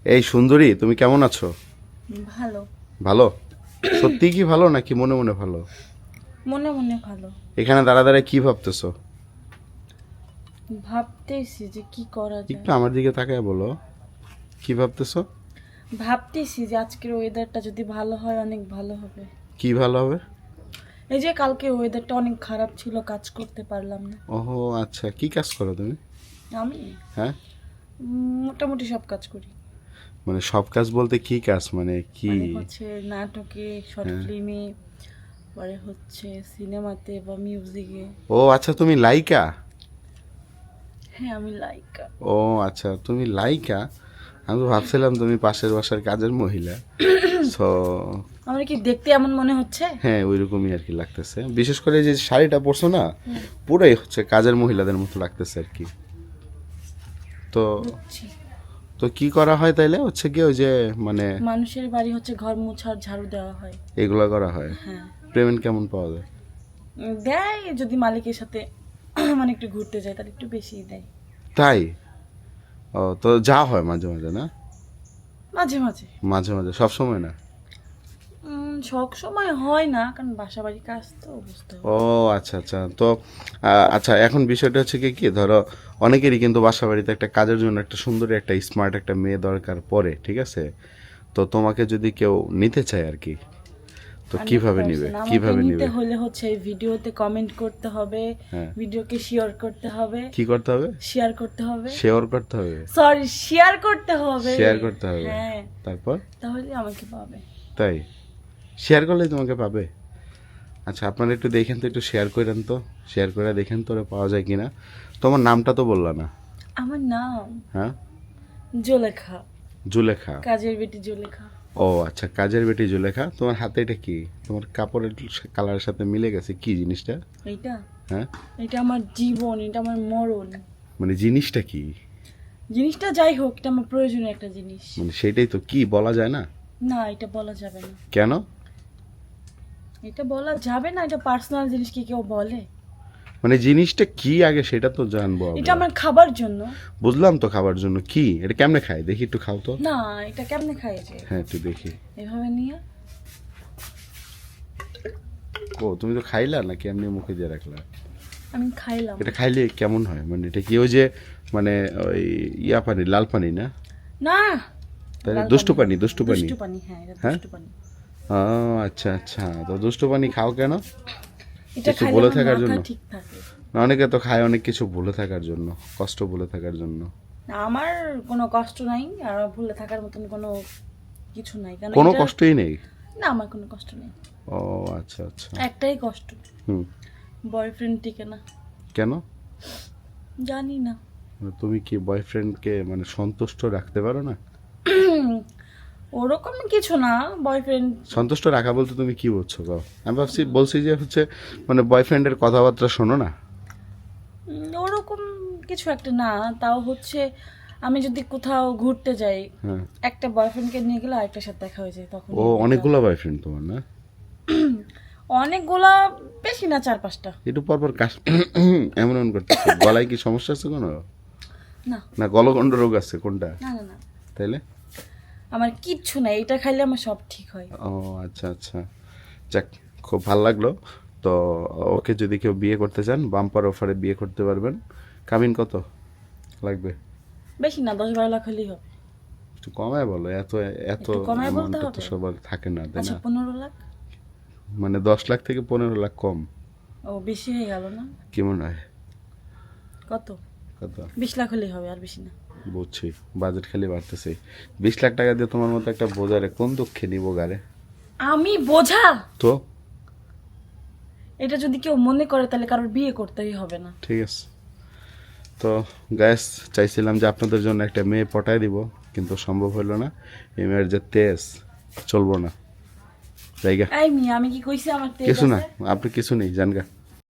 এই সুন্দরী, তুমি কেমন আছো? ভালো। ভালো? সত্যি কি ভালো নাকি মনে মনে ভালো? মনে মনে ভালো। এখানে দাঁড়া দাঁড়ায় কি ভাবতেছো? ভাবতেছি যে কি করা যায়। একটু আমার দিকে তাকায় বলো, কি ভাবতেছো? ভাবতেছি যে আজকের ওয়েদারটা যদি ভালো হয় অনেক ভালো হবে। কি ভালো হবে? এই যে কালকে ওয়েদারটা অনেক খারাপ ছিল, কাজ করতে পারলাম না। ওহো আচ্ছা, কি কাজ করো তুমি? আমি হ্যাঁ, মোটামুটি সব কাজ করি। মানে সব কাজ বলতে কি কাজ, মানে কি? মানে হচ্ছে নাটকে, শর্ট হ্যাঁ। ফিল্মে, পরে হচ্ছে সিনেমাতে বা মিউজিকে। ও আচ্ছা, তুমি লাইকা? হ্যাঁ, আমি লাইকা। ও আচ্ছা, তুমি লাইকা। আমি তো ভাবছিলাম তুমি পাশের বাসার কাজের মহিলা। সো আমার কি দেখতে এমন মনে হচ্ছে? হ্যাঁ, ওইরকমই আর কি লাগতেছে। বিশেষ করে যে শাড়িটা পরছো না, পুরাই হচ্ছে কাজের মহিলাদের মতো লাগতেছে আর কি। তো বুঝছি। তো কি করা হয় তাইলে? হচ্ছে কি ওই যে মানে মানুষের বাড়ি হচ্ছে ঘর মোছার, ঝাড়ু দেওয়া হয়। এগুলা করা হয়। হ্যাঁ। পেমেন্ট কেমন পাওয়া যায়? দেয় যদি মালিকের সাথে মানে একটু ঘুরতে যায় তাহলে একটু বেশিই দেয়। তাই? ও, তো যা হয় মাঝে মাঝে না? মাঝে মাঝে। মাঝে মাঝে, সব সময় না? সব সময় হয় না, কারণ বাসা বাড়ির কাজ তো বুঝতে হবে। ও আচ্ছা আচ্ছা। তো আচ্ছা, এখন বিষয়টা হচ্ছে কি কি ধরো, অনেকেরই কিন্তু বাসা বাড়িতে একটা কাজের জন্য একটা সুন্দরী একটা স্মার্ট একটা মেয়ে দরকার পড়ে, ঠিক আছে? তো তোমাকে যদি কেউ নিতে চায় আর কি, তো কিভাবে নিবে? 100% আমাকে কিভাবে নিতে নিবে? হলে হচ্ছে এই ভিডিওতে কমেন্ট করতে হবে, হ্যাঁ। ভিডিওকে শেয়ার করতে হবে, কি করতে হবে? শেয়ার করতে হবে, শেয়ার করতে হবে? সরি শেয়ার করতে হবে, শেয়ার করতে হবে। হ্যাঁ, তারপর? তাহলে আমাকে পাবে। তাই? শেয়ার করলেই তোমাকে পাবে? আচ্ছা, আপনারা একটু দেখেন তো, একটু শেয়ার করেন তো, শেয়ার করে দেখেন তো ওরা পাওয়া যায় কিনা। তোমার নামটা তো বললা না। আমার নাম হ্যাঁ, জুলেখা, জুলেখা। কাজের বেটি জুলেখা। ও আচ্ছা, কাজের বেটি জুলেখা। তোমার হাতে এটা কি? তোমার কাপড়ের কালারের সাথে মিলে গেছে, কি জিনিসটা? এইটা হ্যাঁ, এটা আমার জীবন, এটা আমার মরণ। মানে জিনিসটা কি? জিনিসটা যাই হোক, এটা আমার প্রয়োজনীয় একটা জিনিস। মানে সেটাই তো, কি বলা যায় না? না, এটা বলা যাবে না। কেন? এটা বলা যাবে না, এটা পার্সোনাল জিনিস, কি কেউ বলে? মানে জিনিসটা কি আগে সেটা তো জানবো এটা আমরা। আমার খাবার জন্য। বুঝলাম তো, খাবার জন্য। কি এটা, কেমনে খায় দেখি, একটু খাও তো। না, এটা কেমনে খাই যে হ্যাঁ, একটু দেখি। এভাবে নিয়ে? ও, তুমি তো খাইলা নাকি এমনি মুখে দিয়ে রাখলা? আমি খাইলাম। এটা খাইলে কেমন হয়? মানে এটা কি ওই যে মানে ওই ইয়া পানি, লাল পানি না? না, তাহলে লাল দুষ্টু পানি, দুষ্টু পানি। দুষ্টু পানি, হ্যাঁ এটা হ্যাঁ? দুষ্টু পানি। ও আচ্ছা আচ্ছা, তো দুষ্টু পানি খাও কেন? এটা কিছু খাইলে বলে আমার থাকার মাথা জন্য? ঠিক থাকে। না, অনেকে তো খায় অনেক কিছু ভুলে থাকার জন্য, কষ্ট ভুলে থাকার জন্য। না, আমার কোনো কষ্ট নাই, আর ভুলে থাকার মতন কোনো কিছু নাই, কারণ কোনো এটা- কষ্টই নেই? না, আমার কোনো কষ্ট নেই। ও আচ্ছা আচ্ছা। একটাই কষ্ট, হুম। বয়ফ্রেন্ড টিকে না। কেন? জানি না। মানে তুমি কি বয়ফ্রেন্ডকে মানে সন্তুষ্ট রাখতে পারো না? ওরকম কিছু না, বয়ফ্রেন্ড সন্তুষ্ট রাখা বলতে তুমি কি বুঝছো গাও? আমি বলছি যে হচ্ছে মানে বয়ফ্রেন্ডের কথাবার্তা শোনো না? ওরকম কিছু একটা না, তাও হচ্ছে আমি যদি কোথাও ঘুরতে যাই, হ্যাঁ। একটা বয়ফ্রেন্ডকে নিয়ে গেলে আরেকটার সাথে দেখা হয়ে যায়, তখন ও, অনেকগুলো বয়ফ্রেন্ড তোমার না? অনেকগুলা, বেশি না, 4-5টা। একটু পরপর কাশ এমন এমন করতেছে, গলায় কি সমস্যা আছে কোনো? না না গলগণ্ড রোগ আছে কোনটা? না না না, তাইলে? আমার কিচ্ছু নাই, এটা খাইলে আমার সব ঠিক হয়। ও আচ্ছা আচ্ছা, যাক, খুব ভালো লাগলো। তো ওকে যদি কেউ বিয়ে করতে চান, বাম্পার অফারে বিয়ে করতে পারবেন। কাবিন কত লাগবে? বেশি না, 10-12 লাখ হলেই হবে। একটু কমায় বলো, এত এত একটু কমায় বলতে amount তো হবে? সবার থাকে না, তাই আচ্ছা, না? 15 লাখ। মানে 10 লাখ থেকে 15 লাখ কম? ও, বেশি হয়ে গেল না? কি মনে হয়? কত? কত? 20 লাখ হলেই হবে, আর বেশি না। বুঝছি, বাজেট খালি বাড়তেছে। 20 লাখ টাকা দিয়ে তোমার মতো একটা বোঝারে কোন দুঃখে নিব গারে? আমি বোঝা? তো এটা যদি কেউ মনে করে তাহলে কারোর বিয়ে করতেই হবে না। ঠিক আছে। তো গ্যাস, চাইছিলাম যে আপনাদের জন্য একটা মেয়ে পটায় দিব, কিন্তু সম্ভব হলো না। এই মেয়ের যে তেজ, চলবো না। জায়গা এই মিয়া, আমি কি কইছি আমার তেজ কিছু না, আছে? আপনি কিছু নেই, জানগা।